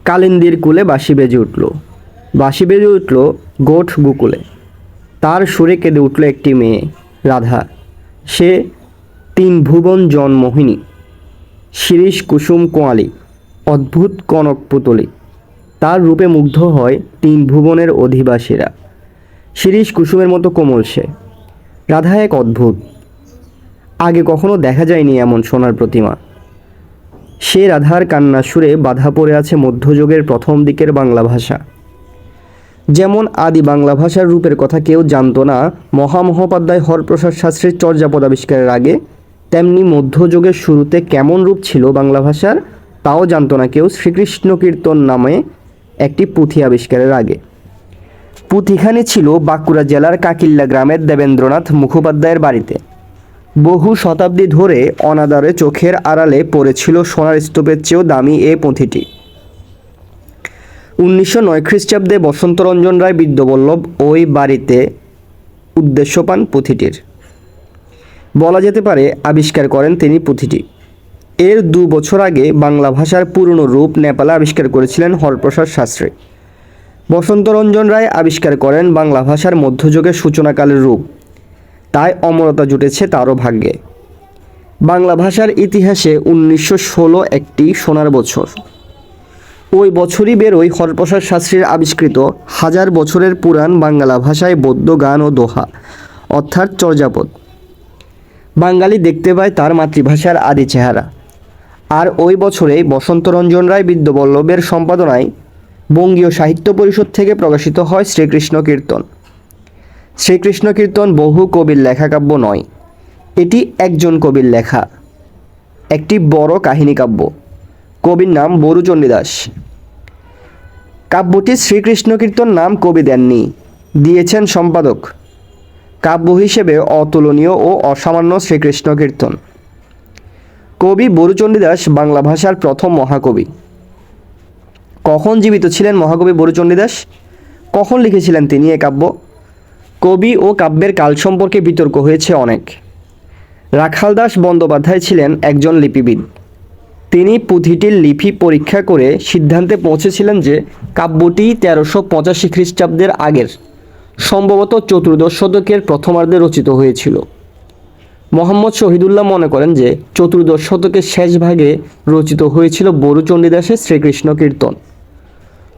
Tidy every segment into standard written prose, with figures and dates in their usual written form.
কালিন্দীর কূলে বাঁশি বেজে উঠল, বাঁশি বেজে উঠল গোঠ গোকুলে। তার সুরে কেঁদে উঠল একটি মেয়ে, রাধা। সে তিন ভুবন জন্মোহিনী, শিরীষ কুসুম কোয়ালি, অদ্ভুত কনক পুতলি। তার রূপে মুগ্ধ হয় তিন ভুবনের অধিবাসীরা। শিরীষ কুসুমের মতো কোমল সে। রাধা এক অদ্ভুত, আগে কখনো দেখা যায়নি এমন সোনার প্রতিমা। সে রাধার কান্নার সুরে বাধা পড়ে আছে মধ্যযুগের প্রথম দিকের বাংলা ভাষা। যেমন আদি বাংলা ভাষার রূপের কথা কেউ জানত না মহামহোপাধ্যায় হরপ্রসাদ শাস্ত্রীর চর্যাপদ আবিষ্কারের আগে, তেমনি মধ্যযুগের শুরুতে কেমন রূপ ছিল বাংলা ভাষার তাও জানত না কেউ শ্রীকৃষ্ণ কীর্তন নামে একটি পুঁথি আবিষ্কারের আগে। পুঁথিখানি ছিল বাঁকুড়া জেলার কাকিল্লা গ্রামের দেবেন্দ্রনাথ মুখোপাধ্যায়ের বাড়িতে। বহু শতাব্দী ধরে অনাদরে চোখের আড়ালে পড়েছিল সোনার স্তূপের চেয়েও দামি এ পুঁথিটি। 1909 খ্রিস্টাব্দে বসন্তরঞ্জন রায় বিদ্যাবল্লভ ওই বাড়িতে উদ্দেশ্য পান পুঁথিটির। বলা যেতে পারে আবিষ্কার করেন তিনি পুঁথিটি। এর 2 বছর আগে বাংলা ভাষার পুরনো রূপ নেপালে আবিষ্কার করেছিলেন হরপ্রসাদ শাস্ত্রী। বসন্তরঞ্জন রায় আবিষ্কার করেন বাংলা ভাষার মধ্যযুগের সূচনাকালের রূপ। তাই অমরতা জুটেছে তারও ভাগ্যে। বাংলা ভাষার ইতিহাসে 1916 একটি সোনার বছর। ওই বছরই বেরোয় হরপ্রসাদ শাস্ত্রীর আবিষ্কৃত 1000 বছরের পুরাণ বাংলা ভাষায় বদ্য গান ও দোহা, অর্থাৎ চর্যাপদ। বাঙালি দেখতে পায় তার মাতৃভাষার আদি চেহারা। আর ওই বছরেই বসন্তরঞ্জন রায় বিদ্যাবল্লভের সম্পাদনায় বঙ্গীয় সাহিত্য পরিষদ থেকে প্রকাশিত হয় শ্রীকৃষ্ণ কীর্তন। শ্রীকৃষ্ণ কীর্তন বহু কবির লেখা কাব্য নয়, এটি একজন কবির লেখা একটি বড় কাহিনী কাব্য। কবির নাম বরুচণ্ডী দাস। কাব্যটি শ্রীকৃষ্ণ কীর্তন নাম কবি দেননি, দিয়েছেন সম্পাদক। কাব্য হিসেবে অতুলনীয় ও অসামান্য শ্রীকৃষ্ণ কীর্তন। কবি বরুচণ্ডী দাস বাংলা ভাষার প্রথম মহাকবি। কখন জীবিত ছিলেন মহাকবি বরুচণ্ডী দাস? কখন লিখেছিলেন তিনি এ কাব্য? কবি ও কাব্যের কাল সম্পর্কে বিতর্ক হয়েছে অনেক। রাখালদাস বন্দ্যোপাধ্যায় ছিলেন একজন লিপিবিদ। তিনি পুঁথিটির লিপি পরীক্ষা করে সিদ্ধান্তে পৌঁছেছিলেন যে কাব্যটি 1385 খ্রিস্টাব্দের আগের, সম্ভবত 14দশ শতকের প্রথমার্ধে রচিত হয়েছিল। মোহাম্মদ শহীদুল্লাহ মনে করেন যে 14দশ শতকের শেষ ভাগে রচিত হয়েছিল বরুচণ্ডী দাসের শ্রীকৃষ্ণ কীর্তন।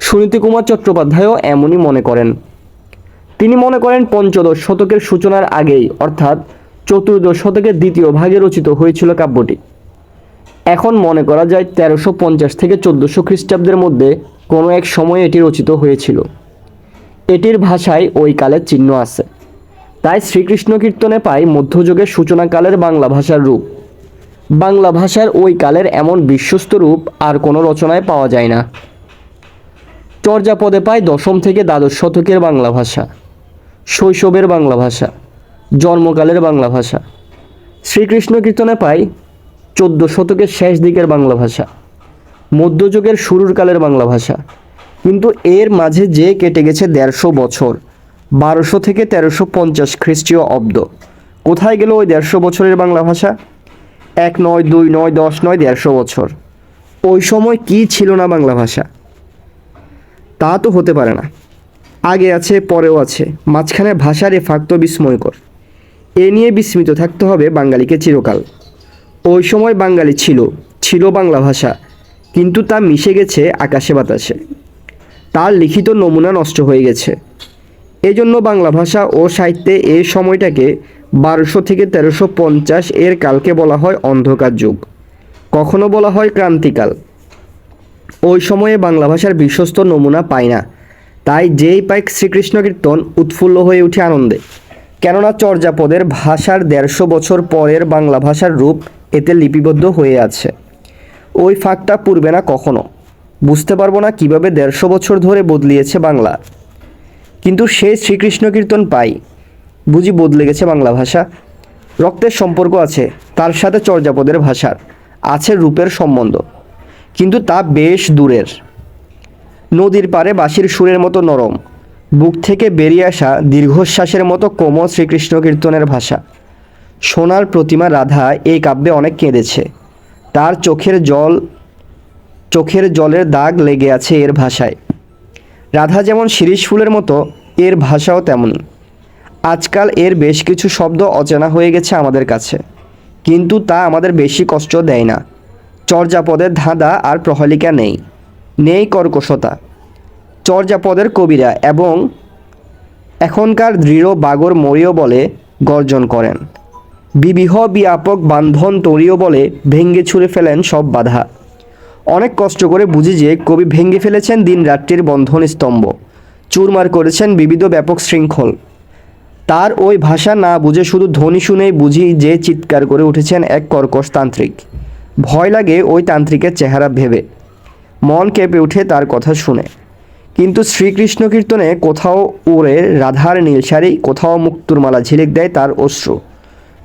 সুনীতি কুমার চট্টোপাধ্যায়ও এমনই মনে করেন। তিনি মনে করেন 15দশ শতকের সূচনার আগেই, অর্থাৎ 14দশ শতকের দ্বিতীয় ভাগে রচিত হয়েছিল কাব্যটি। এখন মনে করা যায় 1350 থেকে 1400 খ্রিস্টাব্দের মধ্যে কোনো এক সময়ে এটি রচিত হয়েছিল। এটির ভাষায় ওই কালের চিহ্ন আছে। তাই শ্রীকৃষ্ণ কীর্তনে পাই মধ্যযুগের সূচনাকালের বাংলা ভাষার রূপ। বাংলা ভাষার ওই কালের এমন বিশ্বস্ত রূপ আর কোনো রচনায় পাওয়া যায় না। চর্যাপদে পাই 10ম থেকে দ্বাদশ শতকের বাংলা ভাষা, শৈশবের বাংলা ভাষা, জন্মকালের বাংলা ভাষা। শ্রীকৃষ্ণ কীর্তনে পাই 14 শতকের শেষ দিকের বাংলা ভাষা, মধ্যযুগের শুরুর কালের বাংলা ভাষা। কিন্তু এর মাঝে যে কেটে গেছে 150 বছর, 1200 থেকে 1350 খ্রিস্টীয় অব্দ, কোথায় গেল ওই 150 বছরের বাংলা ভাষা? 1 নয়, 2 নয়, 10 নয়, 150 বছর। ওই সময় কি ছিল না বাংলা ভাষা? তা তো হতে পারে না। আগে আছে, পরেও আছে, মাঝখানে ভাষার এ ফাঁক তো বিস্ময়কর। এ নিয়ে বিস্মিত থাকতে হবে বাঙালিকে চিরকাল। ওই সময় বাঙালি ছিল বাংলা ভাষা, কিন্তু তা মিশে গেছে আকাশে বাতাসে। তার লিখিত নমুনা নষ্ট হয়ে গেছে। এজন্য বাংলা ভাষা ও সাহিত্যে এই সময়টাকে 1200 থেকে 1350 এর কালকে বলা হয় অন্ধকার যুগ, কখনো বলা হয় ক্রান্তিকাল। ওই সময়ে বাংলা ভাষার বিশ্বস্ত নমুনা পায় না, তাই যেই পায় শ্রীকৃষ্ণ কীর্তন উৎফুল্ল হয়ে উঠে আনন্দে। কেননা চর্যাপদের ভাষার 150 বছর পরের বাংলা ভাষার রূপ এতে লিপিবদ্ধ হয়ে আছে। ওই ফাঁকটা পূর্বে না কখনো। বুঝতে পারবো না কিভাবে 150 বছর ধরে বদলিয়েছে বাংলা। কিন্তু সেই শ্রীকৃষ্ণ কীর্তন পাই, বুঝি বদলে গেছে বাংলা ভাষা? রক্তের সম্পর্ক আছে তার সাথে চর্যাপদের ভাষার, আছে রূপের সম্বন্ধ, কিন্তু তা বেশ দূরের। নদীর পাড়ে বাঁশির সুরের মতো নরম, বুক থেকে বেরিয়ে আসা দীর্ঘশ্বাসের মতো কোমল শ্রীকৃষ্ণ কীর্তনের ভাষা। সোনার প্রতিমা রাধা এই কাব্যে অনেক কেঁদেছে। তার চোখের জল চোখের জলের দাগ লেগে আছে এর ভাষায়। রাধা যেমন শিরীষ ফুলের মতো, এর ভাষাও তেমনি। আজকাল এর বেশ কিছু শব্দ অচেনা হয়ে গেছে আমাদের কাছে, কিন্তু তা আমাদের বেশি কষ্ট দেয় না। চর্যাপদের ধাঁধা আর প্রহেলিকা নেই, নেই কর্কশতা। চর্যাপদের কবিরা এবং এখনকার দৃঢ় বাগর মরিও বলে গর্জন করেন। বিবিহ ব্যাপক বান্ধন তরীয় বলে ভেঙ্গে ছুঁড়ে ফেলেন সব বাধা। অনেক কষ্ট করে বুঝি যে কবি ভেঙে ফেলেছেন দিন রাত্রির বন্ধন স্তম্ভ, চুরমার করেছেন বিবিধ ব্যাপক শৃঙ্খল। তার ওই ভাষা না বুঝে শুধু ধ্বনি শুনেই বুঝি যে চিৎকার করে উঠেছেন এক কর্কশ তান্ত্রিক। ভয় লাগে ওই তান্ত্রিকের চেহারা ভেবে, মন কেঁপে উঠে তার কথা শুনে। কিন্তু শ্রীকৃষ্ণ কীর্তনে কোথাও ওরে রাধার নীল শাড়ি, কোথাও মুক্তুর মালা ঝিলিক দেয় তার অশ্রু,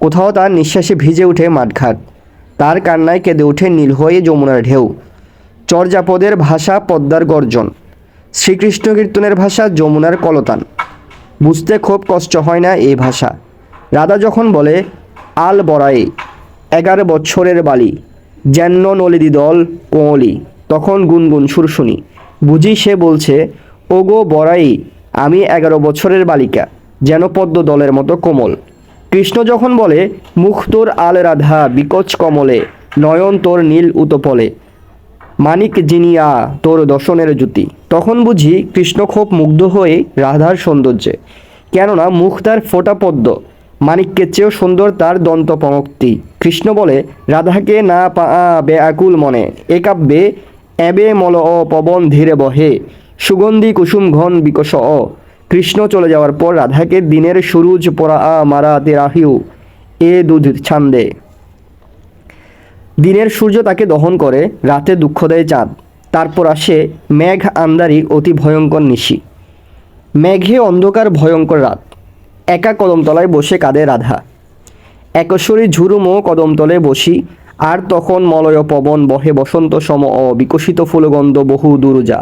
কোথাও তার নিঃশ্বাসে ভিজে ওঠে মাঠঘাট, তার কান্নায় কেঁদে ওঠে নীল হয়ে যমুনার ঢেউ। চর্যাপদের ভাষা পদ্মার গর্জন, শ্রীকৃষ্ণ কীর্তনের ভাষা যমুনার কলতান। বুঝতে খুব কষ্ট হয় না এই ভাষা। রাধা যখন বলে আল বরাই 11 বছরের বালি, যেন্ন নলিদি দল কোঁলি, তখন গুনগুন সুর শুনি, বুঝি সে বলছে ওগো বরাই, আমি 11 বছরের বালিকা, যেন পদ্ম দলের মতো কোমল। কৃষ্ণ যখন বলে মুখ তোর আল রাধা বিকচ কমলে, নয়ন তোর নীল উতপলে, মানিক জিনিয়া তোর দর্শনের জ্যোতি, তখন বুঝি কৃষ্ণ খুব মুগ্ধ হয়ে রাধার সৌন্দর্যে। কেননা মুখ তার ফোটা পদ্ম, মানিক্যের চেয়েও সুন্দর তার দন্ত পঙ্ক্তি। কৃষ্ণ বলে রাধাকে না পা ব্যাকুল মনে, এ কাব্যে এবে মল অ পবন ধীরে বহে, সুগন্ধি কুসুম ঘন বিকশ অ। কৃষ্ণ চলে যাওয়ার পর রাধাকে দিনের সুরুজ পরা মারা তেরাহিউ এ দুধ ছান্দে। দিনের সূর্য তাকে দহন করে, রাতে দুঃখ দেয় চাঁদ। তারপর আসে মেঘ আন্দারি অতি ভয়ঙ্কর নিশি, মেঘে অন্ধকার ভয়ঙ্কর রাত। একা কদমতলায় বসে কাঁদে রাধা, একশ্বরী ঝুরুমো কদমতলে বসি, আর তখন মলয় পবন বহে বসন্ত সম বিকশিত ফুলগন্ধ বহু দূর যা।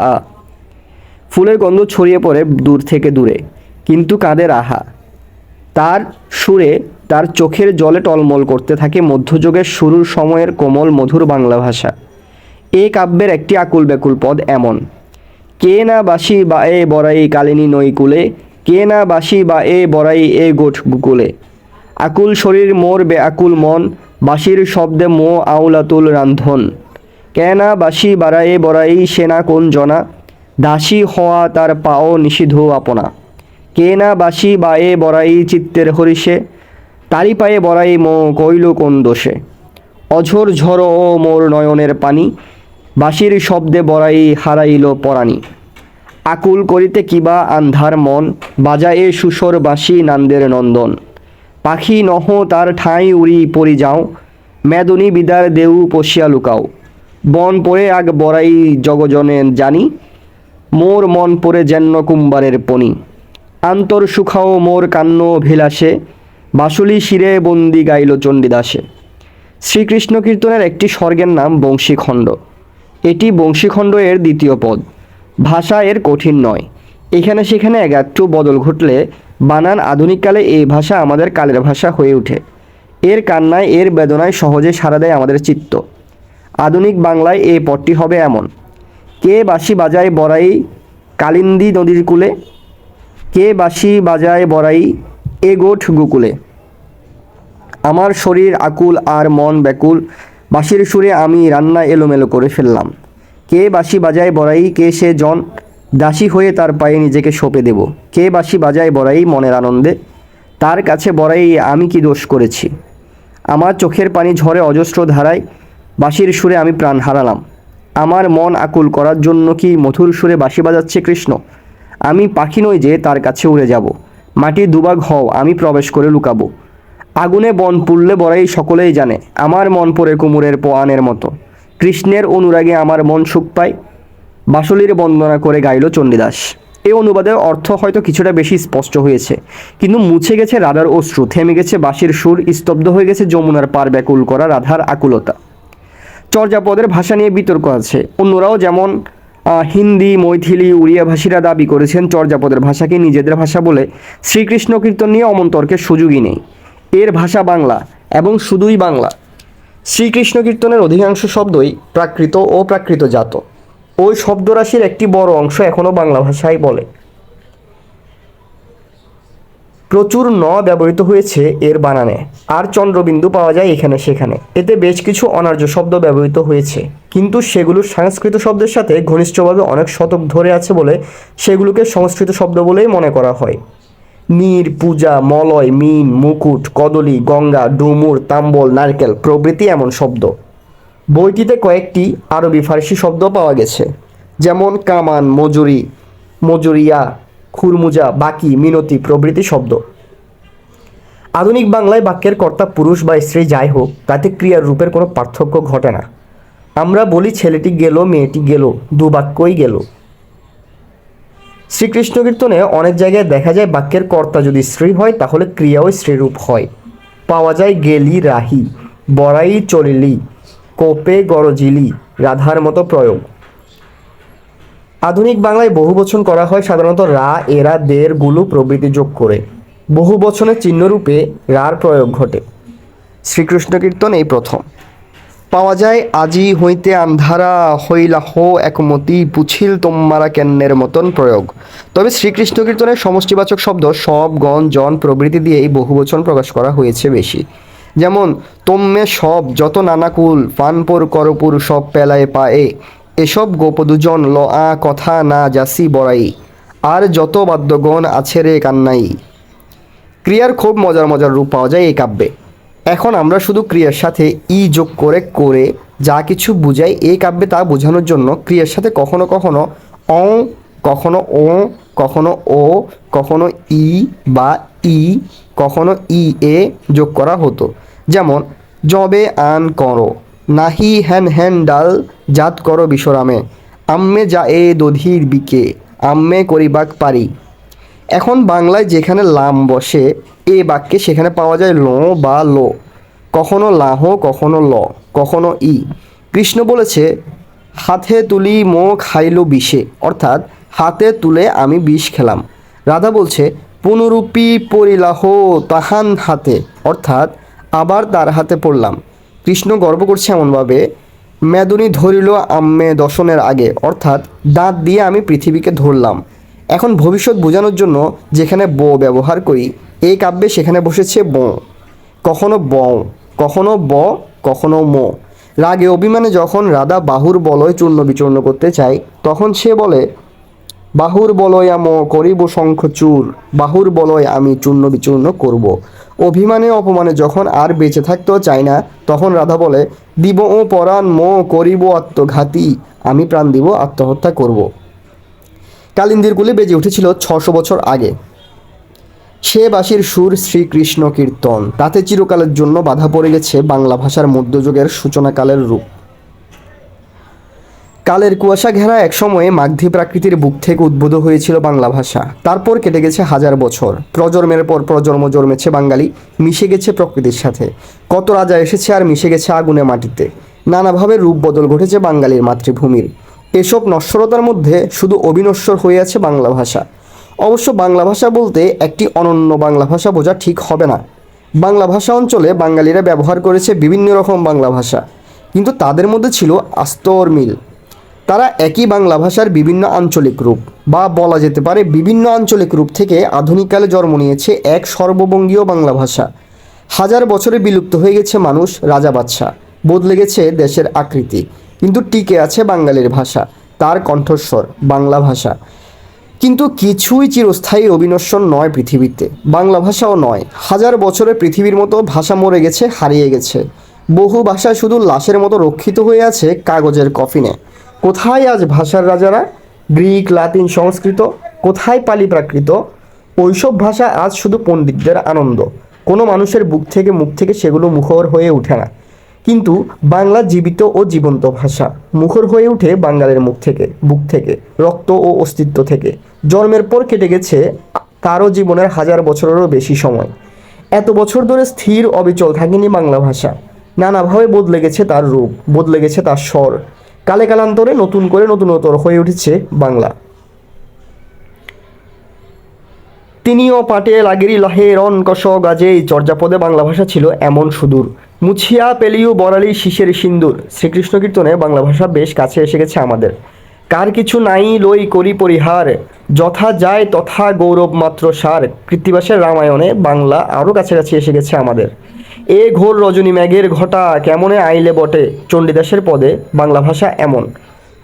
ফুলের গন্ধ ছড়িয়ে পড়ে দূর থেকে দূরে, কিন্তু কাঁদে রাহা। তার সুরে, তার চোখের জলে টলমল করতে থাকে মধ্যযুগের শুরুর সময়ের কোমল মধুর বাংলা ভাষা। এ কাব্যের একটি আকুল ব্যাকুল পদ এমন, কে না বাসি বা এ বরাই কালিনী নৈকুলে, কে না বাসি বা এ বরাই এ গোঠ গুকুলে, আকুল শরীর মোর বেআকুল মন, বাঁশির শব্দে মো আউলাতুল রান্ধন, কে না বাসি বারায়ে বরাই সেনা কোন জনা, দাসী হওয়া তার পাও নিষিদ্ধ আপনা, কে না বাসি বা এ বরাই চিত্তের হরিষে, তারি পায়ে বরাই মো কইল কোন দোষে, অঝোর ঝড় ও মোর নয়নের পানি, বাঁশির শব্দে বরাই হারাইল পরাণী, আকুল করিতে কিবা আন্ধার মন, বাজায়ে সুসর বাঁশি নান্দের নন্দন, পাখি নহ তার ঠাঁই উড়ি পরি যাও, মেদনী বিদার দেউ পশিয়া লুকাও, বন পড়ে আগ বরাই জগজনে জানি, মোর মন পড়ে যেন্ন কুম্বারের পনি, আন্তর সুখাও মোর কান্ন ভিলাসে, বাসুলি শিরে বন্দি গাইল চণ্ডীদাসে। শ্রীকৃষ্ণ কীর্তনের একটি স্বর্গের নাম বংশীখণ্ড। এটি বংশীখণ্ড এর দ্বিতীয় পদ। ভাষা এর কঠিন নয়, এখানে সেখানে একটু বদল ঘটলে বানান আধুনিককালে এই ভাষা আমাদের কালের ভাষা হয়ে ওঠে। এর কান্নায়, এর বেদনায় সহজে সাড়া দেয় আমাদের চিত্ত। আধুনিক বাংলায় এই পদটি হবে এমন, কে বাঁশি বাজায় বরাই কালিন্দী নদীর কূলে, কে বাঁশি বাজায় বরাই এ গোঠ গুকুলে, আমার শরীর আকুল আর মন ব্যাকুল, বাঁশির সুরে আমি রান্না এলোমেলো করে ফেললাম, কে বাঁশি বাজায় বরাই কে সে জন, দাসী হয়ে তার পায়ে নিজেকে সঁপে দেব, কে বাঁশি বাজায় বরাই মনের আনন্দে, তার কাছে বরাই আমি কি দোষ করেছি, আমার চোখের পানি ঝরে অজস্র ধারায়, বাঁশির সুরে আমি প্রাণ হারালাম, আমার মন আকুল করার জন্য কি মধুর সুরে বাঁশি বাজাচ্ছে কৃষ্ণ, আমি পাখি নই যে তার কাছে উড়ে যাব, মাটির দুভাগ হও আমি প্রবেশ করে লুকাবো, আগুনে বন পুড়লে বরাই সকলেই জানে, আমার মন পড়ে কুমুরের পোয়ানের মতো, কৃষ্ণের অনুরাগে আমার মন সুখ পায়, বাঁশুলির বন্দনা করে গাইল চণ্ডীদাস। এই অনুবাদের অর্থ হয়তো কিছুটা বেশি স্পষ্ট হয়েছে, কিন্তু মুছে গেছে রাধার অশ্রু, থেমে গেছে বাঁশির সুর, স্তব্ধ হয়ে গেছে যমুনার পার ব্যাকুল করা রাধার আকুলতা। চর্যাপদের ভাষা নিয়ে বিতর্ক আছে। অন্যরাও যেমন হিন্দি, মৈথিলি, উড়িয়া ভাষীরা দাবি করেছেন চর্যাপদের ভাষাকে নিজেদের ভাষা বলে। শ্রীকৃষ্ণ কীর্তন নিয়ে অমন তর্কের সুযোগই নেই। এর ভাষা বাংলা এবং শুধুই বাংলা। শ্রীকৃষ্ণ কীর্তনের অধিকাংশ শব্দই প্রাকৃত ও প্রাকৃতজাত। ওই শব্দরাশির একটি বড় অংশ এখনও বাংলা ভাষায় বলে। প্রচুর ন ব্যবহৃত হয়েছে এর বানানে, আর চন্দ্রবিন্দু পাওয়া যায় এখানে সেখানে। এতে বেশ কিছু অনার্য শব্দ ব্যবহৃত হয়েছে, কিন্তু সেগুলো সংস্কৃত শব্দের সাথে ঘনিষ্ঠভাবে অনেক শতক ধরে আছে বলে সেগুলোকে সংস্কৃত শব্দ বলেই মনে করা হয়। নীর, পূজা, মলয়, মিন, মুকুট, কদলী, গঙ্গা, ডুমুর, তাম্বল, নারকেল প্রভৃতি এমন শব্দ। বইটিতে কয়েকটি আরবি ফার্সি শব্দ পাওয়া গেছে, যেমন কামান, মজুরি, মজুরিয়া, খুরমুজা, বাকি, মিনতি প্রভৃতি শব্দ। আধুনিক বাংলায় বাক্যের কর্তা পুরুষ বা স্ত্রী যাই হোক, তাতে ক্রিয়ার রূপের কোনো পার্থক্য ঘটে না। আমরা বলি ছেলেটি গেল, মেয়েটি গেল, দু বাক্যই গেল। শ্রীকৃষ্ণ কীর্তনে অনেক জায়গায় দেখা যায় বাক্যের কর্তা যদি স্ত্রী হয় তাহলে ক্রিয়াও স্ত্রীরূপ হয়। পাওয়া যায় গেলি, রাহি, বড়াই, চলিলি, কোপে, গরজিলি, রাধার মতো প্রয়োগ। আধুনিক বাংলায় বহুবচন করা হয় সাধারণত রা, এরা, দের, গুলু প্রভৃতি যোগ করে। বহুবচনের চিহ্নরূপে রার প্রয়োগ ঘটে। শ্রীকৃষ্ণ কীর্তন এই প্রথম। পাওয়া যায় আজি হইতে আন্ধারা হইলাহ একমতি পুছিল তোমারা কেন্নের মতন প্রয়োগ। তবে শ্রীকৃষ্ণ কীর্তনের সমষ্টিবাচক শব্দ সব, গণ, জন প্রভৃতি দিয়েই বহুবচন প্রকাশ করা হয়েছে বেশি। যেমন তোম্মে সব, যত নানাকুল, পানপোর করপুর সব পেলায় পায়ে, এসব গোপদুজন ল আ কথা না যাসি বড়াই, আর যত বাদ্যগণ আছে রে কান্নাই। ক্রিয়ার খুব মজার মজার রূপ পাওয়া যায় এই কাব্যে। এখন আমরা শুধু ক্রিয়ার সাথে ই যোগ করে করে যা কিছু বুঝাই এই কাব্যে তা বোঝানোর জন্য ক্রিয়ার সাথে কখনো কখনো অ, কখনো ও, কখনো ও, কখনো ই বা ই, কখনো ই এ যোগ করা হতো। যেমন জবে আন করো, নাহি হ্যান হ্যান ডাল জাত করো বিশ্বরামে, আম্মে যা এ দধির বিকে, আম্মে করিবাক পারি। এখন বাংলায় যেখানে লাম বসে এ বাক্যে সেখানে পাওয়া যায় ল বা লো, কখনো লাহ, কখনো ল, কখনো ই। কৃষ্ণ বলেছে হাতে তুলি মো খাইলো বিষে, অর্থাৎ হাতে তুলে আমি বিষ খেলাম। রাধা বলছে পুনরূপী পরিলাহ তাহান হাতে, অর্থাৎ আবার তার হাতে পড়লাম। কৃষ্ণ গর্ব করছে এমনভাবে মেদুনি ধরিল আম্মে দশনের আগে, অর্থাৎ দাঁত দিয়ে আমি পৃথিবীকে ধরলাম। এখন ভবিষ্যৎ বোঝানোর জন্য যেখানে ব ব্যবহার করি এই কাব্যে সেখানে বসেছে ব, কখনো ব, কখনো ব, কখনো ম। রাগে অভিমানে যখন রাধা বাহুর বলয় চূর্ণ বিচূর্ণ করতে চায় তখন সে বলে বাহুর বলয় আম করিব শঙ্খচূর, বাহুর বলয় আমি চূর্ণ বিচূর্ণ করব। অভিমানে অপমানে যখন আর বেঁচে থাকতেও চায় না তখন রাধা বলে দিব ও পরাণ মো করিব আত্মঘাতী, আমি প্রাণ দিব, আত্মহত্যা করব। কালিন্দির কুলে বেজে উঠেছিল 600 বছর আগে। সে বাঁশির সুর শ্রীকৃষ্ণ কীর্তন, তাতে চিরকালের জন্য বাধা পড়ে গেছে বাংলা ভাষার মধ্যযুগের সূচনাকালের রূপ। কালের কুয়াশা ঘেরা এক সময়ে মাগধী প্রাকৃতির বুক থেকে উদ্ভূত হয়েছিল বাংলা ভাষা। তারপর কেটে গেছে হাজার বছর, প্রজন্মের পর প্রজন্ম জন্মেছে বাঙালি, মিশে গেছে প্রকৃতির সাথে। কত রাজা এসেছে আর মিশে গেছে আগুনে মাটিতে। নানাভাবে রূপ বদল ঘটেছে বাঙালির মাতৃভূমির। এসব নশ্বরতার মধ্যে শুধু অবিনশ্বর হয়ে আছে বাংলা ভাষা। অবশ্য বাংলা ভাষা বলতে একটি অনন্য বাংলা ভাষা বোঝা ঠিক হবে না। বাংলা ভাষা অঞ্চলে বাঙালিরা ব্যবহার করেছে বিভিন্ন রকম বাংলা ভাষা, কিন্তু তাদের মধ্যে ছিল আস্তর মিল। তারা একই বাংলা ভাষার বিভিন্ন আঞ্চলিক রূপ, বা বলা যেতে পারে বিভিন্ন আঞ্চলিক রূপ থেকে আধুনিককালে জন্ম নিয়েছে এক সর্ববঙ্গীয় বাংলা ভাষা। হাজার বছরে বিলুপ্ত হয়ে গেছে মানুষ, রাজা বাদশা, বদলে গেছে দেশের আকৃতি, কিন্তু টিকে আছে বাঙালির ভাষা, তার কণ্ঠস্বর বাংলা ভাষা। কিন্তু কিছুই চিরস্থায়ী অবিনশ্বর নয় পৃথিবীতে, বাংলা ভাষাও নয়। হাজার বছরে পৃথিবীর মতো ভাষা মরে গেছে, হারিয়ে গেছে। বহু ভাষা শুধু লাশের মতো রক্ষিত হয়ে আছে কাগজের কফিনে। কোথায় আজ ভাষার রাজারা? গ্রিক, লাতিন, সংস্কৃত, কোথায় পালি প্রাকৃত? ওইসব ভাষা আজ শুধু পণ্ডিতদের আনন্দ, কোনো মানুষের বুক থেকে মুখ থেকে সেগুলো মুখর হয়ে ওঠে না। কিন্তু বাংলা জীবিত ও জীবন্ত ভাষা, মুখর হয়ে ওঠে বাঙালির মুখ থেকে, বুক থেকে, রক্ত ও অস্তিত্ব থেকে। জন্মের পর কেটে গেছে তারও জীবনের হাজার বছরেরও বেশি সময়। এত বছর ধরে স্থির অবিচল থাকেনি বাংলা ভাষা। নানাভাবে বদলে গেছে তার রূপ, বদলে গেছে তার স্বর। কালে কালান্তরে নতুন করে নতুনতর হয়ে উঠেছে বাংলা। তিনিও পাটে লাগেরি লাহে রন কষ গাজে, চর্যাপদে বাংলা ভাষা ছিল এমন সুদূর মুছিয়া পেলিউ বরালি শিশের সিন্দুর। শ্রীকৃষ্ণ কীর্তনে বাংলা ভাষা বেশ কাছে এসে গেছে আমাদের। কার কিছু নাই লই করি পরিহার, যথা যায় তথা গৌরব মাত্র সার। কৃত্তিবাসের রামায়ণে বাংলা আরও কাছাকাছি এসে গেছে আমাদের। এ ঘোর রজনী মেঘের ঘটা, কেমনে আইলে বটে। চণ্ডীদাসের পদে বাংলা ভাষা এমন।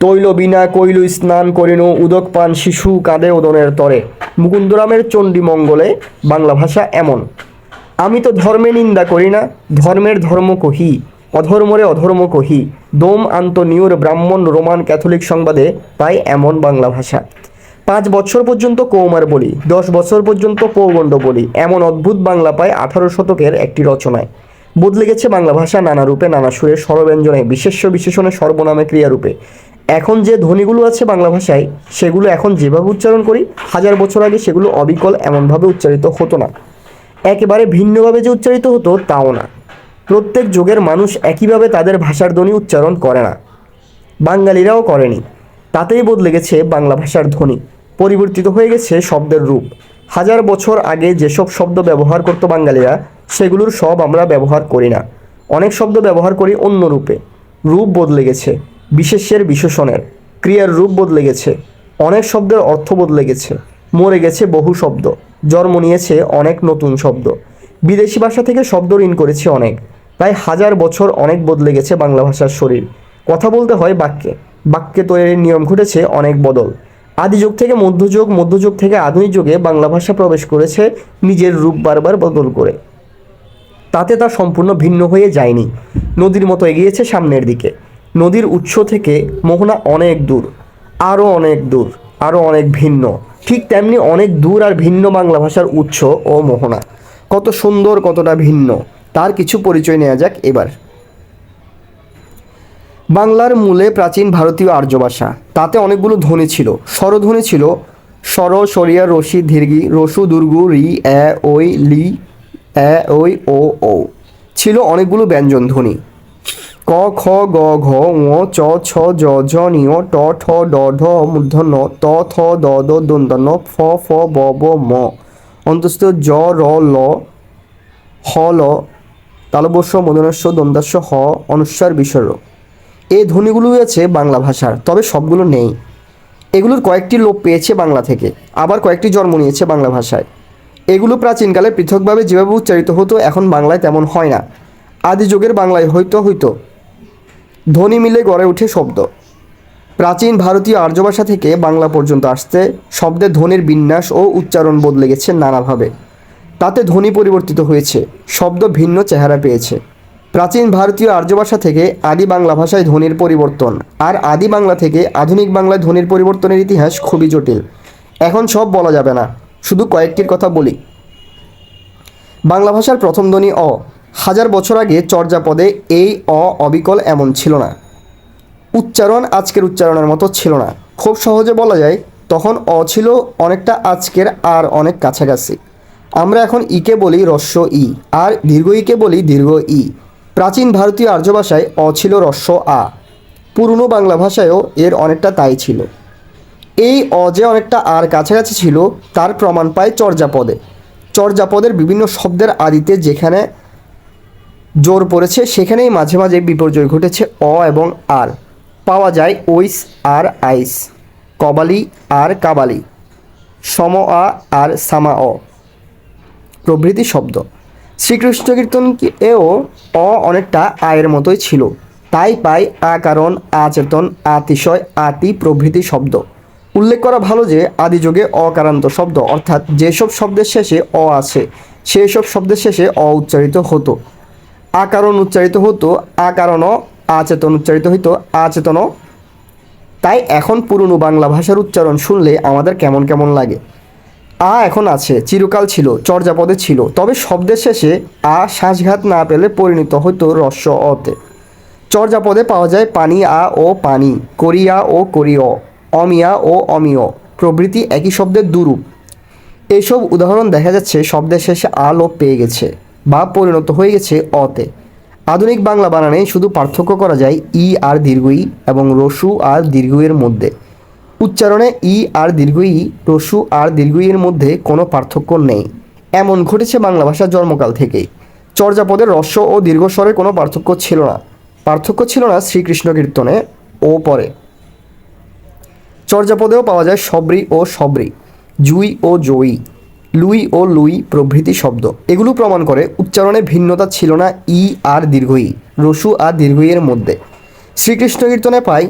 তৈল বিনা কইল স্নান করিনু, উদক পান শিশু কাঁদে ওদনের তরে। মুকুন্দরামের চণ্ডী মঙ্গলে বাংলা ভাষা এমন। আমি তো ধর্মে নিন্দা করি না, ধর্মের ধর্ম কহি, অধর্মরে অধর্ম কহি। দোম আন্তনিউর ব্রাহ্মণ রোমান ক্যাথলিক সংবাদে পাই এমন বাংলা ভাষা। 5 বছর পর্যন্ত কৌমার বলি, 10 বছর পর্যন্ত পৌগণ্ড বলি। এমন অদ্ভুত বাংলা পায় 18 শতকের একটি রচনায়। বদলে গেছে বাংলা ভাষা নানা রূপে, নানা সুরে, স্বরব্যঞ্জনে, বিশেষ্য বিশেষণে, সর্বনামে, ক্রিয়ারূপে। এখন যে ধ্বনিগুলো আছে বাংলা ভাষায়, সেগুলো এখন যেভাবে উচ্চারণ করি, 1000 বছর আগে সেগুলো অবিকল এমনভাবে উচ্চারিত হতো না। একেবারে ভিন্নভাবে যে উচ্চারিত হতো তাও না। প্রত্যেক যুগের মানুষ একইভাবে তাদের ভাষার ধ্বনি উচ্চারণ করে না, বাঙালিরাও করেনি। তাতেই বদলে গেছে বাংলা ভাষার ধ্বনি, পরিবর্তিত হয়ে গেছে শব্দের রূপ। 1000 বছর আগে যেসব শব্দ ব্যবহার করতো বাঙালিরা, সেগুলোর সব আমরা ব্যবহার করি না। অনেক শব্দ ব্যবহার করি অন্য রূপে। রূপ বদলে গেছে, বিশেষ্যের বিশেষণের, ক্রিয়ার রূপ বদলে গেছে, অনেক শব্দের অর্থ বদলে গেছে, মরে গেছে বহু শব্দ, জন্ম নিয়েছে অনেক নতুন শব্দ। বিদেশি ভাষা থেকে শব্দ ঋণ করেছে অনেক। প্রায় 1000 বছর অনেক বদলে গেছে বাংলা ভাষার শরীর। কথা বলতে হয় বাক্যে, বাক্যে তৈরির নিয়ম ঘটেছে অনেক বদল। আদিযুগ থেকে মধ্যযুগ, মধ্যযুগ থেকে আধুনিক যুগে বাংলা ভাষা প্রবেশ করেছে নিজের রূপ বারবার বদল করে। তাতে তা সম্পূর্ণ ভিন্ন হয়ে যায়নি, নদীর মতো এগিয়েছে সামনের দিকে। নদীর উৎস থেকে মোহনা অনেক দূর, আরও অনেক দূর, আরও অনেক ভিন্ন। ঠিক তেমনি অনেক দূর আর ভিন্ন বাংলা ভাষার উৎস ও মোহনা। কত সুন্দর, কতটা ভিন্ন, তার কিছু পরিচয় নেওয়া যাক এবার। বাংলার মূলে প্রাচীন ভারতীয় আর্য ভাষা। তাতে অনেকগুলো ধ্বনি ছিল, স্বরধ্বনি ছিল। স্বর, সরিয়া, রসি, দীর্ঘি, রসু, দুর্গু, রি, এ, ওই, লি, এ, ওই, ও, ও। ছিল অনেকগুলো ব্যঞ্জন ধ্বনি। ক, খ, গ, ঘ, ঙ, চ, ছ, জ, ঝ, নিয়, ট, ঠ, ড, ঢ, মূর্ধন্য, ত, থ, দ, দ, দন্তন্য, ফ, ফ, ব, ব, ম। অন্তস্থ জ, র, ল, হ, ল, তালবস্য, মূর্ধন্যাস্য, দন্তাস্য, হ, অনুস্বার, বিসর্গ। এই ধ্বনিগুলোই আছে বাংলা ভাষার, তবে সবগুলো নেই। এগুলোর কয়েকটি লোপ পেয়েছে বাংলা থেকে, আবার কয়েকটি জন্ম নিয়েছে বাংলা ভাষায়। এগুলো প্রাচীনকালে পৃথকভাবে যেভাবে উচ্চারিত হতো, এখন বাংলায় তেমন হয় না। আদি যুগের বাংলায় হয়তো ধ্বনি মিলে গড়ে ওঠে শব্দ। প্রাচীন ভারতীয় আর্য ভাষা থেকে বাংলা পর্যন্ত আসতে শব্দের ধ্বনির বিন্যাস ও উচ্চারণ বদলে গেছে নানাভাবে। তাতে ধ্বনি পরিবর্তিত হয়েছে, শব্দ ভিন্ন চেহারা পেয়েছে। প্রাচীন ভারতীয় আর্য ভাষা থেকে আদি বাংলা ভাষায় ধ্বনির পরিবর্তন, আর আদি বাংলা থেকে আধুনিক বাংলায় ধ্বনির পরিবর্তনের ইতিহাস খুবই জটিল। এখন সব বলা যাবে না, শুধু কয়েকটির কথা বলি। বাংলা ভাষার প্রথম ধ্বনি অ। 1000 বছর আগে চর্যাপদে এই অ অবিকল এমন ছিল না। উচ্চারণ আজকের উচ্চারণের মতো ছিল না। খুব সহজে বলা যায়, তখন অ ছিল অনেকটা আজকের আর অনেক কাছাকাছি। আমরা এখন ইকে বলি রস্য ই, আর দীর্ঘ ইকে বলি দীর্ঘ ই। প্রাচীন ভারতীয় আর্য ভাষায় অ ছিল রস্য আ। পুরনো বাংলা ভাষায়ও এর অনেকটা তাই ছিল। এই অ যে অনেকটা আর কাছাকাছি ছিল, তার প্রমাণ পায় চর্যাপদে। চর্যাপদের বিভিন্ন শব্দের আদিতে যেখানে জোর পড়েছে, সেখানেই মাঝে মাঝে বিপর্যয় ঘটেছে অ এবং আর। পাওয়া যায় ওইস আর আইস, কবালি আর কাবালি, সম আ আর সামা অ প্রভৃতি শব্দ। শ্রীকৃষ্ণ কীর্তন এও অ অনেকটা আয়ের মতোই ছিল। তাই পাই আকারণ, আচেতন, আতিশয়, আতি প্রভৃতি শব্দ। উল্লেখ করা ভালো যে আদিযুগে অকারান্ত শব্দ, অর্থাৎ যেসব শব্দের শেষে অ আছে সেই সব শব্দের শেষে অ উচ্চারিত হতো। আকারণ উচ্চারিত হতো আকারণ, আচেতন উচ্চারিত হইতো আচেতন। তাই এখন পুরনো বাংলা ভাষার উচ্চারণ শুনলে আমাদের কেমন কেমন লাগে। আ এখন আছে, চিরকাল ছিল, চর্যাপদে ছিল, তবে শব্দের শেষে আ শ্বাসঘাত না পেলে পরিণত হতো রস্য অতে। চর্যাপদে পাওয়া যায় পানি আ ও পানি, করিয়া ও করিয়, অমিয়া ও অমিয় প্রভৃতি একই শব্দের দুরূপ। এইসব উদাহরণ দেখা যাচ্ছে শব্দের শেষে আ লোপ পেয়ে গেছে বা পরিণত হয়ে গেছে অতে। আধুনিক বাংলা বানানে শুধু পার্থক্য করা যায় ই আর দীর্ঘ ই এবং রস্যু আর দীর্ঘ এর মধ্যে। উচ্চারণে ই আর দীর্ঘ ই, রস্যু আর দীর্ঘ এর মধ্যে কোনো পার্থক্য নেই। এমন ঘটেছে বাংলা ভাষার জন্মকাল থেকেই। চর্যাপদের হ্রস্ব ও দীর্ঘস্বরে কোনো পার্থক্য ছিল না। পার্থক্য ছিল না শ্রীকৃষ্ণ কীর্তনে ও পরে। চর্যাপদেও পাওয়া যায় সব্রি ও সব্রি, জুই ও জয়ী, লুই ও লুই প্রভৃতি শব্দ। এগুলো প্রমাণ করে উচ্চারণে ভিন্নতা ছিল না ই আর দীর্ঘ ই, রসু আর দীর্ঘ ইয়ের মধ্যে। শ্রীকৃষ্ণ কীর্তনে পাই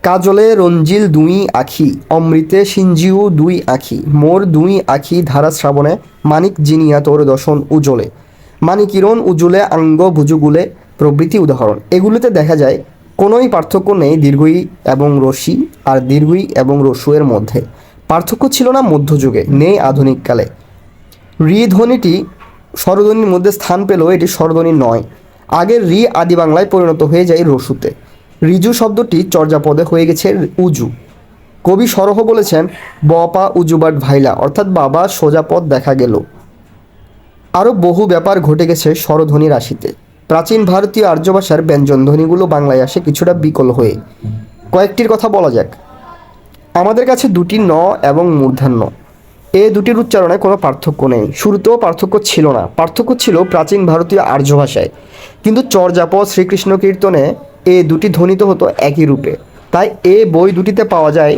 কাজলে রঞ্জিল দুই আখি, অমৃতে সিঞ্জিউ দুই আখি, মোর দুই আখি ধারা শ্রাবণে, মানিক জিনিয়া তোর দর্শন উজ্জ্বলে, মানিকিরণ উজ্জ্বলে আঙ্গ ভুজুগুলে প্রভৃতি উদাহরণ। এগুলোতে দেখা যায় কোনোই পার্থক্য নেই দীর্ঘই এবং রসি আর দীর্ঘই এবং রসুয়ের মধ্যে। পার্থক্য ছিল না মধ্যযুগে, নেই আধুনিককালে। রি ধ্বনিটি স্বরধ্বনির মধ্যে স্থান পেলেও এটি স্বরধ্বনি নয়। আগের রি আদি বাংলায় পরিণত হয়ে যায় রসুতে। রিজু শব্দটি চর্যাপদে হয়ে গেছে উজু। কবি সরহ বলেছেন বপা উজুবাট ভাইলা, অর্থাৎ বাবা সোজা পথ দেখা গেল। আরও বহু ব্যাপার ঘটে গেছে স্বরধ্বনি রাশিতে। প্রাচীন ভারতীয় আর্য ভাষার ব্যঞ্জনধ্বনিগুলো বাংলায় আসে কিছুটা বিকল হয়ে। কয়েকটির কথা বলা যাক। আমাদের কাছে দুটি ন এবং মূর্ধন্য, এ দুটির উচ্চারণে কোনো পার্থক্য নেই। শুরুতেও পার্থক্য ছিল না, পার্থক্য ছিল প্রাচীন ভারতীয় আর্য ভাষায়। কিন্তু চর্যাপদ শ্রীকৃষ্ণ কীর্তনে এ দুটি ধ্বনিত হতো একই রূপে। তাই এ বই দুটিতে পাওয়া যায়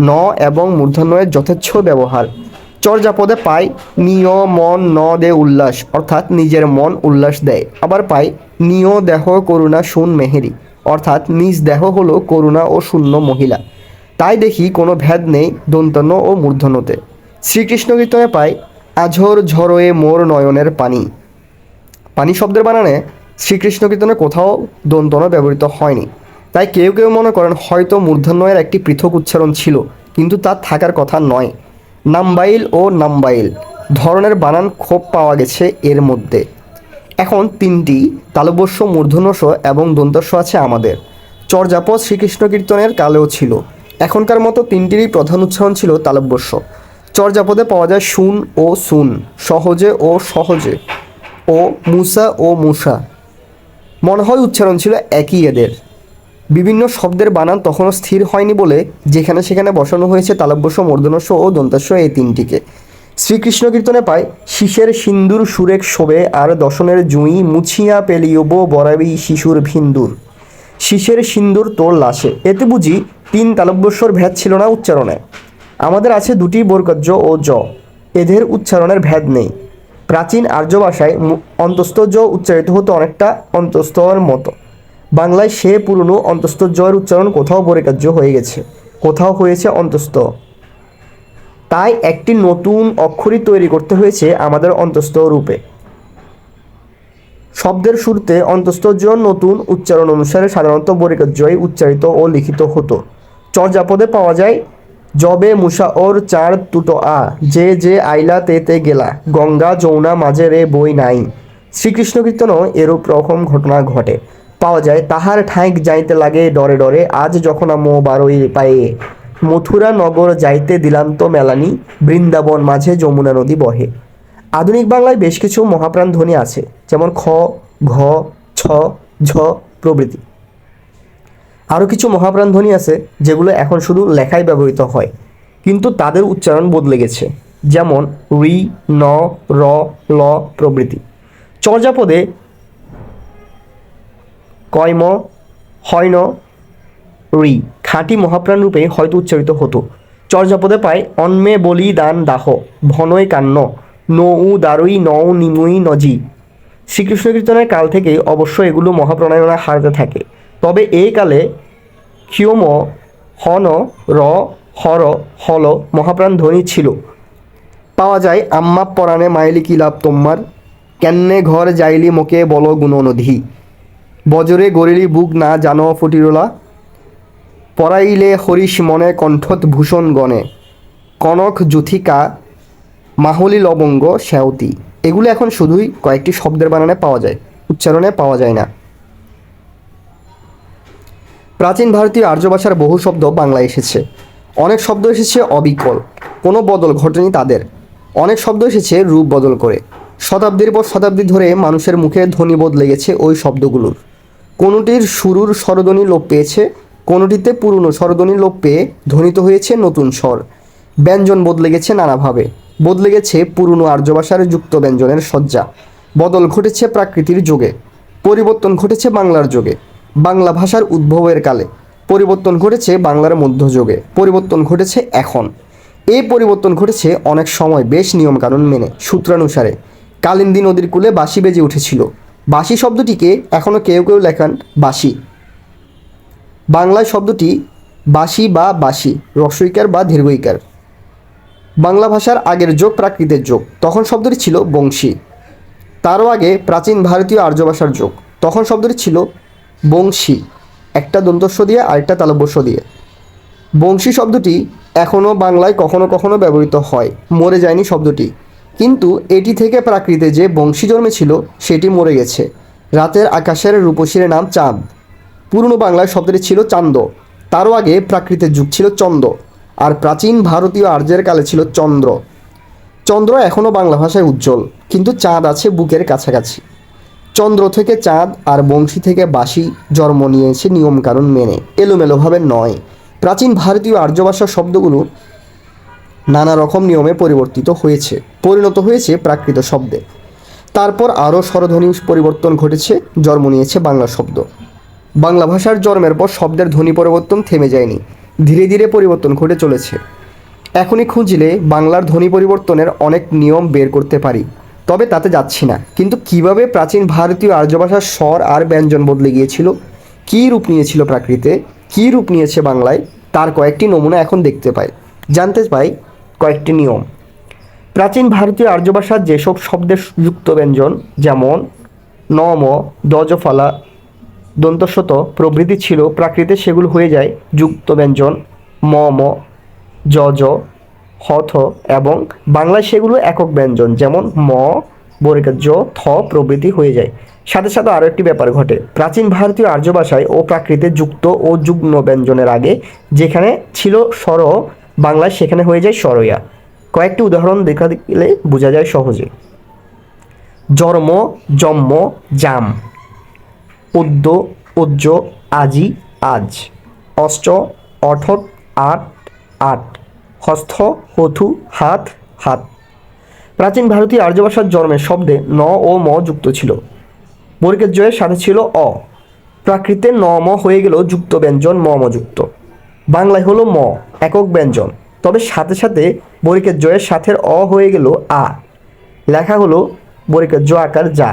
ন এবং মূর্ধন্যের যথেচ্ছ ব্যবহার। চর্যাপদে পাই নিয় মন ন দে উল্লাস, অর্থাৎ নিজের মন উল্লাস দেয়। আবার পাই নিয় দেহ করুণা শুন মেহেরি, অর্থাৎ নিজ দেহ হলো করুণা ও শূন্য মহিলা। তাই দেখি কোনো ভেদ নেই দন্তন্য ও মূর্ধন্যতে। শ্রীকৃষ্ণ কীর্তনে পাই আঝর ঝরোয়ে মোর নয়নের পানি। পানি শব্দের বানানে শ্রীকৃষ্ণ কীর্তনে কোথাও দন্তন্য ব্যবহৃত হয়নি। তাই কেউ কেউ মনে করেন হয়তো মূর্ধন্যয়ের একটি পৃথক উচ্চারণ ছিল, কিন্তু তা থাকার কথা নয়। নাম্বাইল ও নাম্বাইল ধরনের বানান খুব পাওয়া গেছে এর মধ্যে। এখন তিনটি তালব্যস্য, মূর্ধন্যস্ব এবং দন্তস্ব আছে আমাদের। চর্যাপদ শ্রীকৃষ্ণ কীর্তনের কালেও ছিল। এখনকার মতো তিনটিরই প্রধান উচ্চারণ ছিল তালব্যস্য। চর্যাপদে পাওয়া যায় শুন ও সুন, সহজে ও সহজে, ও মুসা ও মুসা। মনে হয় উচ্চারণ ছিল একই এদের। বিভিন্ন শব্দের বানান তখনও স্থির হয়নি বলে যেখানে সেখানে বসানো হয়েছে তালব্যস্য, মূর্ধন্যস্ব ও দন্তাস্ব এই তিনটিকে। শ্রীকৃষ্ণ কীর্তনে পায় শিশের সিন্দুর সুরেক শোবে আর দশনের জুঁই মুছিয়া পেলিয়ব বরাবি শিশুর ভিন্দুর। শিশের সিন্দুর তোর লাশে, এতে বুঝি তিন তালব্যস্বর ভেদ ছিল না উচ্চারণে। আমাদের আছে দুটি বর্গজ ও জ, এদের উচ্চারণের ভেদ নেই। প্রাচীন আর্য ভাষায় অন্তস্থ জ উচ্চারিত হতো অনেকটা অন্তস্থর মতো। বাংলায় সে পুরনো অন্তস্থ জয়ের উচ্চারণ কোথাও বর্গজ হয়ে গেছে, কোথাও হয়েছে অন্তস্থ। তাই একটি নতুন অক্ষরই তৈরি করতে হয়েছে আমাদের অন্তস্থ রূপে। শব্দের শুরুতে অন্তস্থ জ নতুন উচ্চারণ অনুসারে সাধারণত বর্গজয় উচ্চারিত ও লিখিত হতো। চর্যাপদে পাওয়া যায় জবে মুসা ওর চার তুটো আ, যে যে আইলা তে তে গেলা, গঙ্গা যৌনা মাঝে রে বই নাই। শ্রীকৃষ্ণ কীর্তনও এরূপ রকম ঘটনা ঘটে। পাওয়া যায় তাহার ঠাঁইক যাইতে লাগে ডরে ডরে, আজ যখন আমো বারোই পায়ে, মথুরা নগর যাইতে দিলাম তো মেলানি, বৃন্দাবন মাঝে যমুনা নদী বহে। আধুনিক বাংলায় বেশ কিছু মহাপ্রাণ ধ্বনি আছে, যেমন খ, ঘ, ছ, ঝ প্রভৃতি। আরও কিছু মহাপ্রাণ ধ্বনি আছে যেগুলো এখন শুধু লেখায় ব্যবহৃত হয়, কিন্তু তাদের উচ্চারণ বদলে গেছে, যেমন রি, ন, র, ল প্রভৃতি। চর্যাপদে কয়ম, হয়ন, রি খাঁটি মহাপ্রাণ রূপে হয়তো উচ্চারিত হতো। চর্যাপদে পায় অন্মে বলি দান দাহ, ভনয় কান্ন, নৌ দারুই নৌ নিমুই নজি। শ্রীকৃষ্ণ কীর্তনের কাল থেকেই অবশ্য এগুলো মহাপ্রণয়না হারতে থাকে। তবে এই কালে ক্ষিয়ম, হন, র, হর, হল মহাপ্রাণ ধ্বনি ছিল। পাওয়া যায় আম্মা পরাণে মাইলি কি লাভ তোমার, কেন্নে ঘর যাইলি মোকে বল গুণ নধি, বজরে গরিলি বুক না জানো ফুটিরোলা, পরাইলে হরিশ মনে কণ্ঠত ভূষণ গণে, কনক যুথিকা মাহলি লবঙ্গ শ্যাওতি। এগুলো এখন শুধুই কয়েকটি শব্দের বানানে পাওয়া যায়, উচ্চারণে পাওয়া যায় না। প্রাচীন ভারতীয় আর্য ভাষার বহু শব্দ বাংলায় এসেছে। অনেক শব্দ এসেছে অবিকল, কোনো বদল ঘটেনি তাদের। অনেক শব্দ এসেছে রূপ বদল করে। শতাব্দীর পর শতাব্দী ধরে মানুষের মুখে ধ্বনি বদলে গেছে ওই শব্দগুলোর। কোনোটির শুরুর স্বরধ্বনি লোপ পেয়েছে, কোনোটিতে পুরনো স্বরধ্বনি লোপ পেয়ে ধ্বনিত হয়েছে নতুন স্বর। ব্যঞ্জন বদলে গেছে নানাভাবে, বদলে গেছে পুরনো আর্য ভাষার যুক্ত ব্যঞ্জনের সজ্জা। বদল ঘটেছে প্রাকৃতির যোগে, পরিবর্তন ঘটেছে বাংলার যোগে। বাংলা ভাষার উদ্ভবের কালে পরিবর্তন ঘটেছে বাংলার মধ্যযুগে, পরিবর্তন ঘটেছে এখন। এই পরিবর্তন ঘটেছে অনেক সময় বেশ নিয়মকানুন মেনে, সূত্রানুসারে। কালিন্দী নদীর কূলে বাঁশি বেজে উঠেছিল। বাঁশি শব্দটিকে এখনও কেউ কেউ লেখান বাঁশি। বাংলায় শব্দটি বাঁশি বা বাঁশি, হ্রস্বইকার বা দীর্ঘইকার। বাংলা ভাষার আগের যোগ প্রাকৃতের যোগ, তখন শব্দটি ছিল বংশী। তারও আগে প্রাচীন ভারতীয় আর্য ভাষার যোগ, তখন শব্দটি ছিল বংশী, একটা দন্তস্ব দিয়ে আরেকটা তালব্যস্য দিয়ে। বংশী শব্দটি এখনও বাংলায় কখনো কখনো ব্যবহৃত হয়, মরে যায়নি শব্দটি। কিন্তু এটি থেকে প্রাকৃতে যে বংশী জন্মেছিল সেটি মরে গেছে। রাতের আকাশের রূপসীর নাম চাঁদ। পুরনো বাংলায় শব্দটি ছিল চান্দ। তারও আগে প্রাকৃতের যুগ ছিল চন্দ, আর প্রাচীন ভারতীয় আর্যের কালে ছিল চন্দ্র। চন্দ্র এখনও বাংলা ভাষায় উজ্জ্বল, কিন্তু চাঁদ আছে বুকের কাছাকাছি। চন্দ্র থেকে চাঁদ আর বংশী থেকে বাঁশি জন্ম নিয়েছে নিয়মকানুন মেনে, এলোমেলোভাবে নয়। প্রাচীন ভারতীয় আর্য ভাষার শব্দগুলো নানা রকম নিয়মে পরিবর্তিত হয়েছে, পরিণত হয়েছে প্রাকৃত শব্দে। তারপর আরও স্বরধ্বনি পরিবর্তন ঘটেছে, জন্ম নিয়েছে বাংলা শব্দ। বাংলা ভাষার জন্মের পর শব্দের ধ্বনি পরিবর্তন থেমে যায়নি, ধীরে ধীরে পরিবর্তন ঘটে চলেছে। এখনই খুঁজলে বাংলার ধ্বনি পরিবর্তনের অনেক নিয়ম বের করতে পারি, তবে তাতে যাচ্ছি না। কিন্তু কিভাবে প্রাচীন ভারতীয় আর্য ভাষার স্বর আর ব্যঞ্জন বদলে গিয়েছিল, কী রূপ নিয়েছিল প্রাকৃতে, কী রূপ নিয়েছে বাংলায়, তার কয়েকটি নমুনা এখন দেখতে পাই, জানতে পাই কয়েকটি নিয়ম। প্রাচীন ভারতীয় আর্য ভাষার যেসব শব্দের যুক্ত ব্যঞ্জন, যেমন নম, দজফলা, দন্তস্বত প্রভৃতি ছিল প্রাকৃতে, সেগুলো হয়ে যায় যুক্ত ব্যঞ্জন ম, জ, হথ, এবং বাংলায় সেগুলো একক ব্যঞ্জন, যেমন ম, বর্গের জ, থ প্রভৃতি হয়ে যায়। সাথে সাথে আরও একটি ব্যাপার ঘটে, প্রাচীন ভারতীয় আর্য ভাষায় ও প্রাকৃতে যুক্ত ও যুগ্ম ব্যঞ্জনের আগে যেখানে ছিল স্বর, বাংলায় সেখানে হয়ে যায় স্বরয়া। কয়েকটি উদাহরণ দেখা দিলে বোঝা যায় সহজে। জন্ম, জম্ম, জাম। উদ্য, উজ্জ, আজি, আজ। অষ্ট, অঠট, আট, আট। হস্থ, হথু, হাত, হাত। প্রাচীন ভারতীয় আর্য ভাষার জন্মের শব্দে ন ও ম যুক্ত ছিল, বর্গের জয়ের সাথে ছিল অ। প্রাকৃতে ন ম হয়ে গেল যুক্ত ব্যঞ্জন ম যুক্ত। বাংলায় হলো ম একক ব্যঞ্জন, তবে সাথে সাথে বর্গের জয়ের সাথে অ হয়ে গেল আ। লেখা হলো বর্গের জ আকার যা।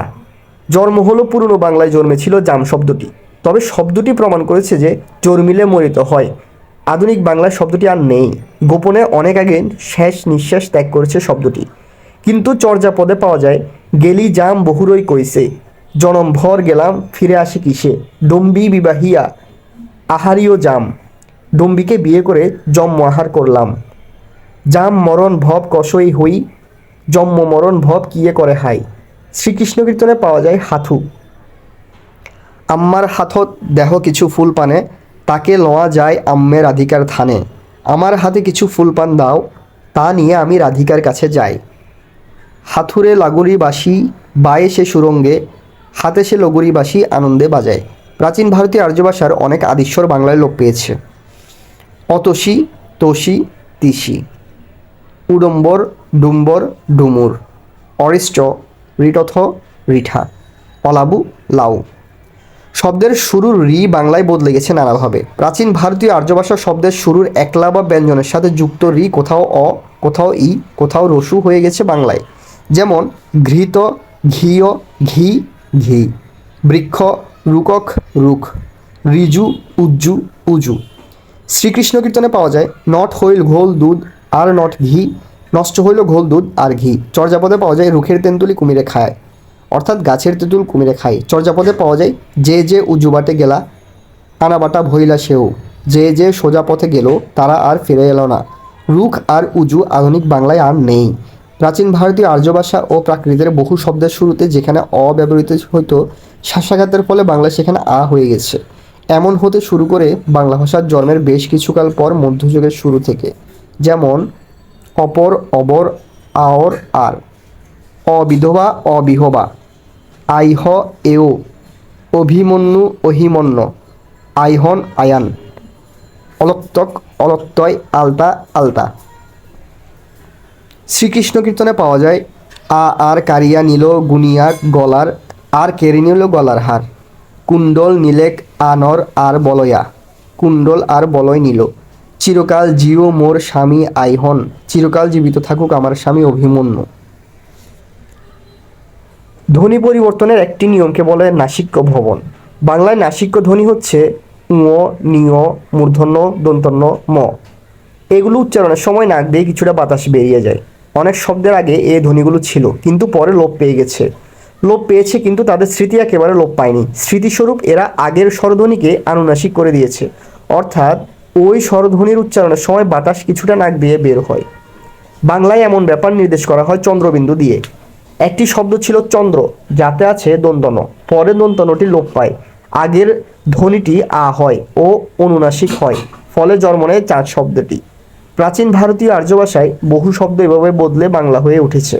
জন্ম হলো পুরনো বাংলায় জন্মেছিল জাম শব্দটি, তবে শব্দটি প্রমাণ করেছে যে জন্মিলে মরিত হয়। আধুনিক বাংলায় শব্দটি আর নেই, গোপনে অনেক আগে শেষ নিঃশ্বাস ত্যাগ করেছে শব্দটি। কিন্তু চর্যাপদে পাওয়া যায়, গেলি জাম বহুরই কইছে, জনম ভর গেলাম ফিরে আসি কিসে, ডম্বি বিবাহিয়া আহারিও জাম, ডম্বিকে বিয়ে করে জন্ম আহার করলাম। জাম মরণ ভব কষই হই, জন্ম মরণ ভব কিয়ে করে হাই। শ্রীকৃষ্ণ কীর্তনে পাওয়া যায় হাথু। আম্মার হাতত দেহ কিছু ফুল পানে, তাকে লওয়া যায় আম্মে রাধিকার থানে। আমার হাতে কিছু ফুল পান দাও, তা নিয়ে আমি রাধিকার কাছে যাই। হাথুরে লাগুরি বাঁশি বায়ে সে সুরঙ্গে, হাতে সে লগরি বাঁশি আনন্দে বাজায়। প্রাচীন ভারতীয় আর্য ভাষার অনেক আদিস্বর বাংলায় লোপ পেয়েছে। অতসী, তসী, তিসি। উডম্বর, ডুম্বর, ডুমুর। অরিষ্ট, রিটথ, রিঠা। অলাবু, লাউ। শব্দের শুরুর রি বাংলায় বদলে গেছে নানাভাবে। প্রাচীন ভারতীয় আর্য ভাষার শব্দের শুরুর একলা বা ব্যঞ্জনের সাথে যুক্ত রি কোথাও অ, কোথাও ই, কোথাও রসু হয়ে গেছে বাংলায়। যেমন ঘৃত, ঘিয়, ঘি, ঘি। বৃক্ষ, রুকক, রুখ। ঋজু, উজ্জু, উজু। শ্রীকৃষ্ণ কীর্তনে পাওয়া যায়, নট হইল ঘোল দুধ আর নট ঘি, নষ্ট হইল ঘোল দুধ আর ঘি। চর্যাপদে পাওয়া যায়, রুখের তেঁতুলি কুমিরে খায়, অর্থাৎ গাছের তেঁতুল কুমিরে খায়। চর্যাপদে পাওয়া যায়, যে যে উজু বাটে গেলা আনাবাটা ভইলা সেও, যে যে সোজা পথে গেল তারা আর ফিরে এলো না। রুখ আর উজু আধুনিক বাংলায় আর নেই। প্রাচীন ভারতীয় আর্য ভাষা ও প্রাকৃতের বহু শব্দের শুরুতে যেখানে অ ব্যবহৃত হতো, শ্বাসাঘাতের ফলে বাংলা সেখানে আ হয়ে গেছে। এমন হতে শুরু করে বাংলা ভাষার জন্মের বেশ কিছুকাল পর মধ্যযুগের শুরু থেকে। যেমন অপর, অবর, আওর, আর। অবিধবা, অবিহবা। আইহ, এও। অভিমন্যু, অহিমন্য। আইহন, আয়ান। অলক্তক, অলক্তয়, আলতা, আলতা। শ্রীকৃষ্ণ কীর্তনে পাওয়া যায়, আর কারিয়া নিল গুনিয়া গলার, আর কেড়ে নিল গলার হার। কুণ্ডল নিলেক আনর আর বলয়া, কুণ্ডল আর বলয় নিল। চিরকাল জিও মোর স্বামী আইহন, চিরকাল জীবিত থাকুক আমার স্বামী অভিমন্যু। ধ্বনি পরিবর্তনের একটি নিয়মকে বলে নাসিক্য ভবন। বাংলায় নাসিক্য ধ্বনি হচ্ছে ঙ, নিয়, মূর্ধন্য, দন্তন্য, ম। এগুলো উচ্চারণের সময় নাক দিয়ে কিছুটা বাতাস বেরিয়ে যায়। অনেক শব্দের আগে এই ধ্বনিগুলো ছিল, কিন্তু পরে লোপ পেয়ে গেছে। লোপ পেয়েছে, কিন্তু তাদের স্মৃতি একেবারে লোপ পায়নি। স্মৃতিস্বরূপ এরা আগের স্বরধ্বনিকে আনুনাসিক করে দিয়েছে, অর্থাৎ ওই স্বরধ্বনির উচ্চারণের সময় বাতাস কিছুটা নাক দিয়ে বের হয়। বাংলায় এমন ব্যাপার নির্দেশ করা হয় চন্দ্রবিন্দু দিয়ে। একটি শব্দ ছিল চন্দ্র, যাতে আছে দন্তন, পরে দন্তনটি লোপ পায়, আগের ধ্বনিটি আ হয় ও অনুনাসিক হয়, ফলে জন্ম নেয় চাঁদ শব্দটি। প্রাচীন ভারতীয় আর্য ভাষায় বহু শব্দ এভাবে বদলে বাংলা হয়ে উঠেছে।